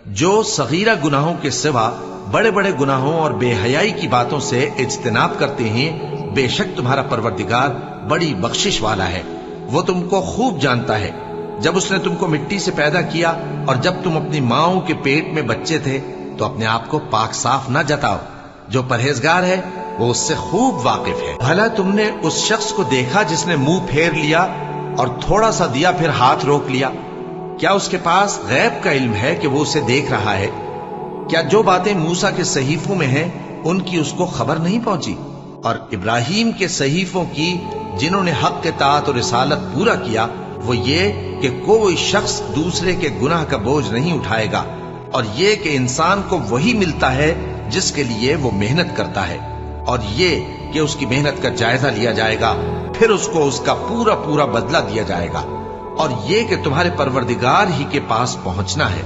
جو صغیرہ گناہوں کے سوا بڑے بڑے گناہوں اور بے حیائی کی باتوں سے اجتناب کرتے ہیں، بے شک تمہارا پروردگار بڑی بخشش والا ہے، وہ تم کو خوب جانتا ہے۔ جب اس نے تم کو مٹی سے پیدا کیا اور جب تم اپنی ماؤں کے پیٹ میں بچے تھے تو اپنے آپ کو پاک صاف نہ جتاؤ، جو پرہیزگار ہے وہ اس سے خوب واقف ہے۔ بھلا تم نے اس شخص کو دیکھا جس نے منہ پھیر لیا اور تھوڑا سا دیا پھر ہاتھ روک لیا؟ کیا اس کے پاس غیب کا علم ہے کہ وہ اسے دیکھ رہا ہے؟ کیا جو باتیں موسیٰ کے صحیفوں میں ہیں ان کی اس کو خبر نہیں پہنچی؟ اور ابراہیم کے صحیفوں کی جنہوں نے حق اطاعت اور رسالت پورا کیا، وہ یہ کہ کوئی شخص دوسرے کے گناہ کا بوجھ نہیں اٹھائے گا، اور یہ کہ انسان کو وہی ملتا ہے جس کے لیے وہ محنت کرتا ہے، اور یہ کہ اس کی محنت کا جائزہ لیا جائے گا، پھر اس کو اس کا پورا پورا بدلہ دیا جائے گا، اور یہ کہ تمہارے پروردگار ہی کے پاس پہنچنا ہے۔